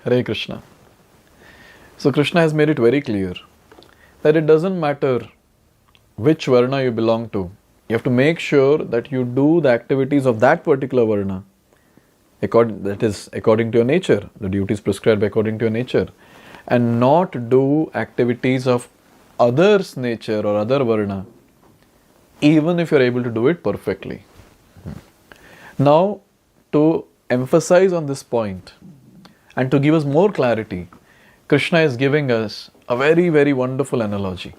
Hare Krishna. So Krishna has made it very clear that it doesn't matter which Varna you belong to. You have to make sure that you do the activities of that particular Varna. That is according to your nature. The duties prescribed according to your nature. And not do activities of others' nature or other Varna, even if you are able to do it perfectly. Now, to emphasize on this point and to give us more clarity, Krishna is giving us a very, very wonderful analogy.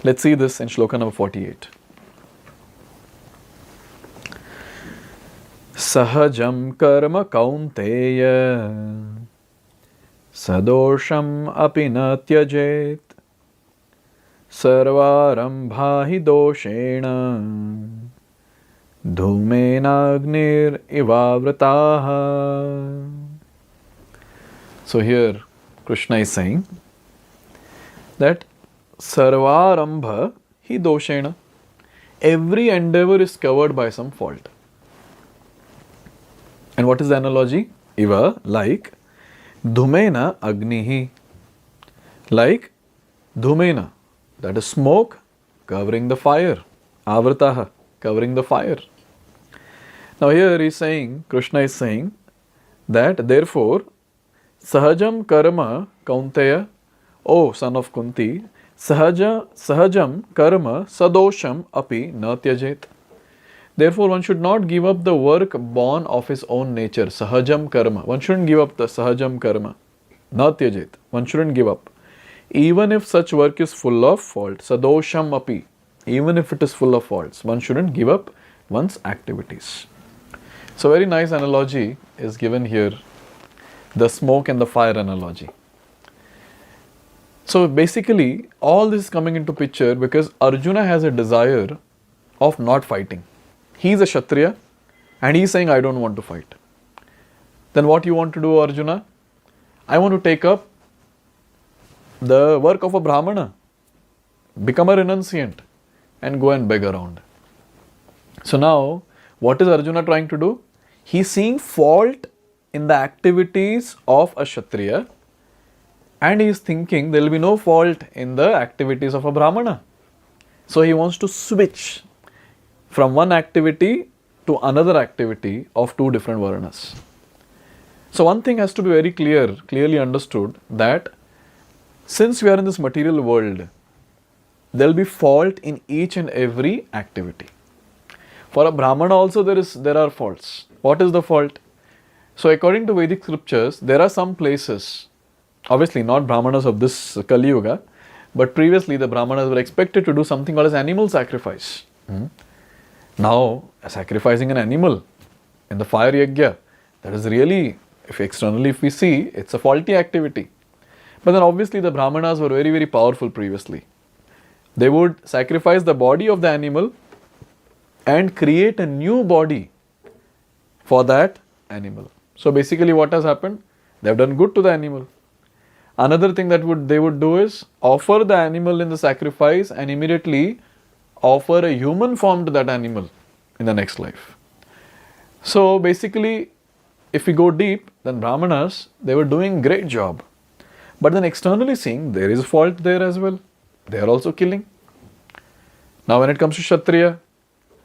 Let's see this in Shloka number 48. Sahajam karma kaunteya sadosham api na tyajet sarvarambha hi doshena dhumenagnir ivavrataha. So here Krishna is saying that sarvarambha hi doshena, every endeavor is covered by some fault. And what is the analogy? Iva, like dhumena agnihi, like dhumena, that is smoke covering the fire, avrataha, covering the fire. Now here he is saying, Krishna is saying that therefore sahajam karma kaunteya, O son of Kunti, sahajam karma sadosham api na tyajet. Therefore, one should not give up the work born of his own nature. Sahajam karma. One shouldn't give up the sahajam karma. Na tyajet. One shouldn't give up. Even if such work is full of faults. Sadosham api. Even if it is full of faults. One shouldn't give up one's activities. So, very nice analogy is given here. The smoke and the fire analogy. So, basically, all this is coming into picture because Arjuna has a desire of not fighting. He is a Kshatriya and he is saying, I don't want to fight. Then what you want to do, Arjuna? I want to take up the work of a Brahmana, become a renunciant and go and beg around. So now, what is Arjuna trying to do? He is seeing fault in the activities of a Kshatriya and he is thinking there will be no fault in the activities of a Brahmana. So he wants to switch from one activity to another activity of two different Varnas. So one thing has to be very clearly understood, that since we are in this material world, there will be fault in each and every activity. For a Brahmana also there are faults. What is the fault? So according to Vedic scriptures, there are some places, obviously not Brahmanas of this Kali Yuga, but previously the Brahmanas were expected to do something called as animal sacrifice. Now, sacrificing an animal in the fire yajna, that is really, if we see, it's a faulty activity. But then obviously the Brahmanas were very, very powerful previously. They would sacrifice the body of the animal and create a new body for that animal. So basically what has happened? They have done good to the animal. Another thing that they would do is offer the animal in the sacrifice and immediately offer a human form to that animal in the next life. So basically, if we go deep, then Brahmanas, they were doing great job. But then externally seeing, there is a fault there as well. They are also killing. Now when it comes to Kshatriya,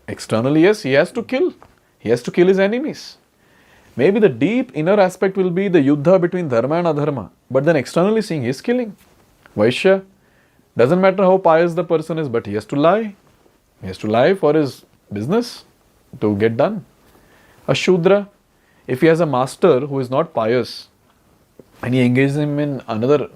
externally yes, he has to kill. He has to kill his enemies. Maybe the deep inner aspect will be the yuddha between dharma and adharma. But then externally seeing, he is killing. Vaishya, doesn't matter how pious the person is, but he has to lie. He has to lie for his business to get done. A Shudra, if he has a master who is not pious and he engages him in another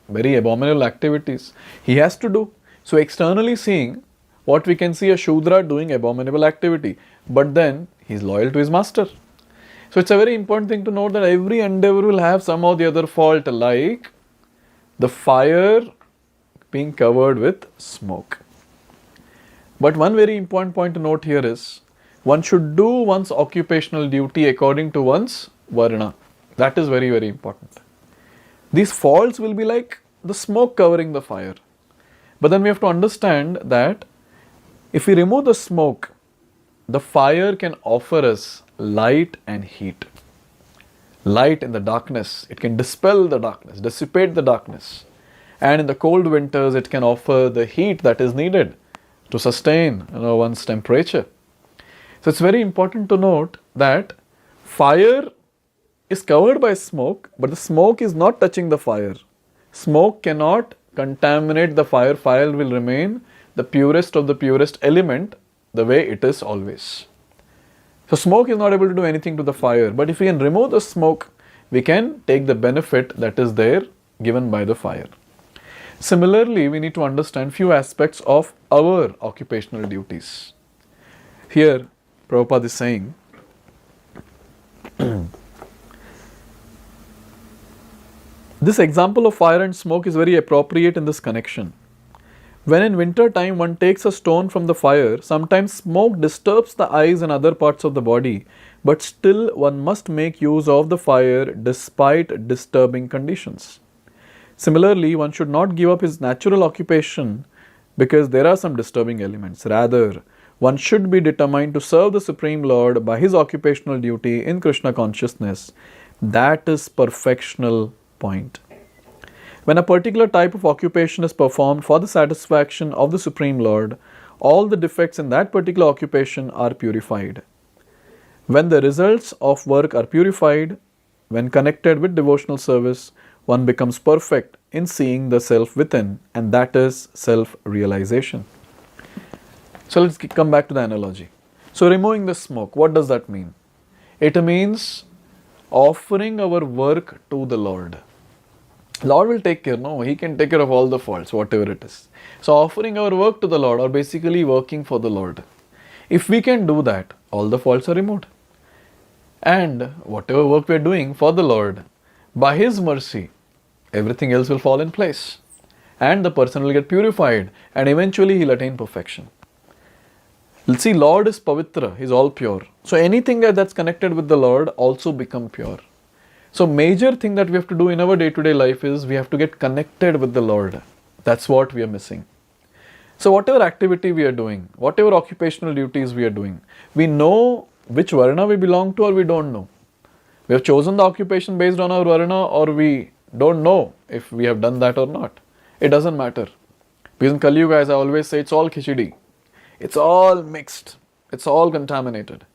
very abominable activities, he has to do. So externally seeing, what we can see a Shudra doing abominable activity, but then he is loyal to his master. So it's a very important thing to note that every endeavor will have some or the other fault, like the fire being covered with smoke. But one very important point to note here is, one should do one's occupational duty according to one's varna. That is very, very important. These faults will be like the smoke covering the fire. But then we have to understand that if we remove the smoke, the fire can offer us light and heat. light in the darkness. It can dispel the darkness, dissipate the darkness. And in the cold winters, it can offer the heat that is needed to sustain one's temperature. So it's very important to note that fire is covered by smoke, but the smoke is not touching the fire. Smoke cannot contaminate the fire. Fire will remain the purest of the purest element, the way it is always. So smoke is not able to do anything to the fire, but if we can remove the smoke, we can take the benefit that is there given by the fire. Similarly, we need to understand few aspects of our occupational duties. Here, Prabhupada is saying, this example of fire and smoke is very appropriate in this connection. When in winter time one takes a stone from the fire, sometimes smoke disturbs the eyes and other parts of the body, but still one must make use of the fire despite disturbing conditions. Similarly, one should not give up his natural occupation because there are some disturbing elements. Rather, one should be determined to serve the Supreme Lord by his occupational duty in Krishna consciousness. That is perfectional point. When a particular type of occupation is performed for the satisfaction of the Supreme Lord, all the defects in that particular occupation are purified. When the results of work are purified, when connected with devotional service, one becomes perfect in seeing the self within, and that is self-realization. So let's come back to the analogy. So removing the smoke, what does that mean? It means offering our work to the Lord. Lord will take care, no? He can take care of all the faults, whatever it is. So offering our work to the Lord, or basically working for the Lord. If we can do that, all the faults are removed. And whatever work we are doing for the Lord, by His mercy, everything else will fall in place. And the person will get purified, and eventually he'll attain perfection. Let's see, Lord is Pavitra, He's all pure. So anything that's connected with the Lord also become pure. So major thing that we have to do in our day-to-day life is we have to get connected with the Lord. That's what we are missing. So whatever activity we are doing, whatever occupational duties we are doing, we know which Varna we belong to or we don't know. We have chosen the occupation based on our Varna or we don't know if we have done that or not. It doesn't matter. Because in Kali Yuga, as I always say, it's all khichdi. It's all mixed. It's all contaminated.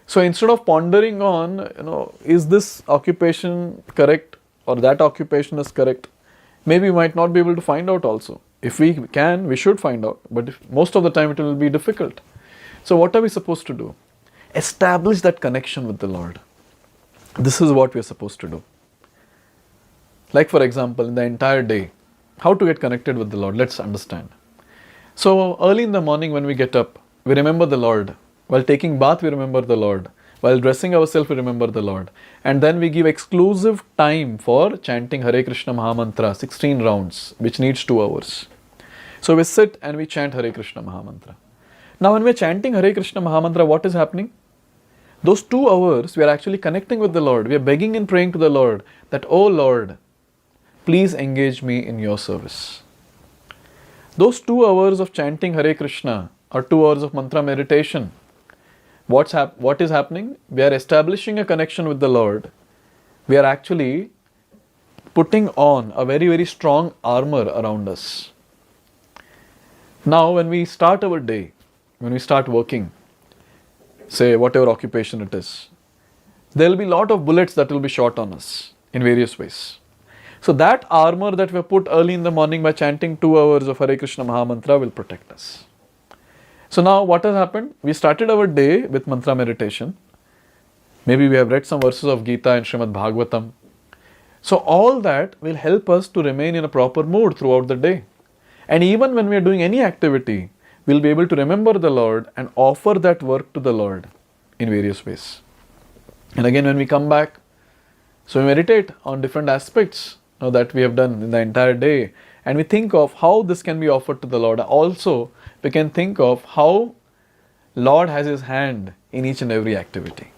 So instead of pondering on, is this occupation correct or that occupation is correct, maybe we might not be able to find out also. If we can, we should find out. But most of the time it will be difficult. So what are we supposed to do? Establish that connection with the Lord. This is what we are supposed to do. Like for example, in the entire day, how to get connected with the Lord? Let's understand. So early in the morning when we get up, we remember the Lord. While taking bath, we remember the Lord. While dressing ourselves, we remember the Lord. And then we give exclusive time for chanting Hare Krishna Mahamantra, 16 rounds, which needs 2 hours. So we sit and we chant Hare Krishna Mahamantra. Now when we are chanting Hare Krishna Mahamantra, what is happening? Those 2 hours, we are actually connecting with the Lord. We are begging and praying to the Lord that, oh Lord, please engage me in your service. Those 2 hours of chanting Hare Krishna or 2 hours of mantra meditation, what is happening? We are establishing a connection with the Lord. We are actually putting on a very, very strong armor around us. Now, when we start our day, when we start working, say whatever occupation it is, there will be a lot of bullets that will be shot on us in various ways. So that armor that we have put early in the morning by chanting 2 hours of Hare Krishna Mahamantra will protect us. So now what has happened? We started our day with mantra meditation. Maybe we have read some verses of Gita and Srimad Bhagavatam. So all that will help us to remain in a proper mood throughout the day. And even when we are doing any activity, we'll be able to remember the Lord and offer that work to the Lord in various ways. And again, when we come back, so we meditate on different aspects that we have done in the entire day. And we think of how this can be offered to the Lord. Also, we can think of how Lord has His hand in each and every activity.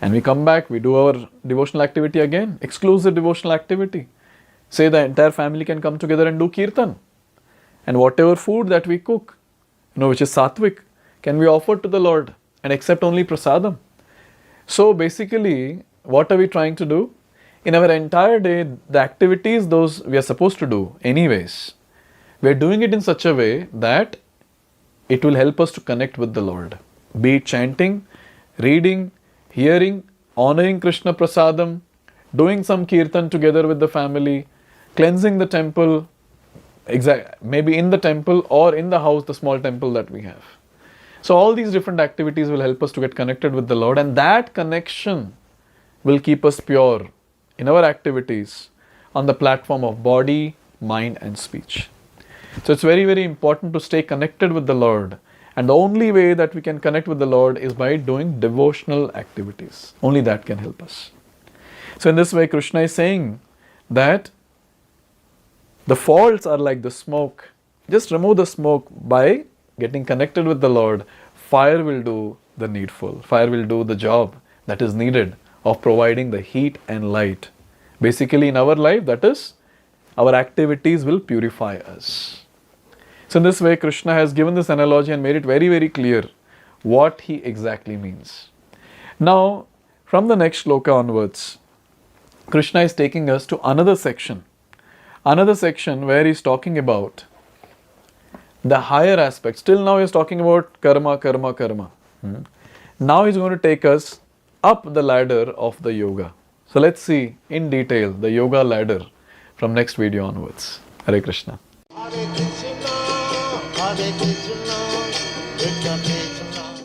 And we come back, we do our devotional activity again, exclusive devotional activity. Say the entire family can come together and do kirtan. And whatever food that we cook, which is sattvic, can be offered to the Lord and accept only prasadam. So basically, what are we trying to do? In our entire day, the activities those we are supposed to do anyways, we are doing it in such a way that it will help us to connect with the Lord. Be it chanting, reading, hearing, honoring Krishna Prasadam, doing some kirtan together with the family, cleansing the temple, maybe in the temple or in the house, the small temple that we have. So all these different activities will help us to get connected with the Lord, and that connection will keep us pure in our activities on the platform of body, mind and speech. So it's very, very important to stay connected with the Lord. And the only way that we can connect with the Lord is by doing devotional activities. Only that can help us. So in this way, Krishna is saying that the faults are like the smoke. Just remove the smoke by getting connected with the Lord. Fire will do the needful. Fire will do the job that is needed of providing the heat and light. Basically in our life, that is, our activities will purify us. So in this way, Krishna has given this analogy and made it very, very clear what he exactly means. Now, from the next shloka onwards, Krishna is taking us to another section where he's talking about the higher aspects. Till now he's talking about karma, karma, karma. Now he's going to take us up the ladder of the yoga. So let's see in detail the yoga ladder from next video onwards. Hare Krishna. Hare Krishna, Krishna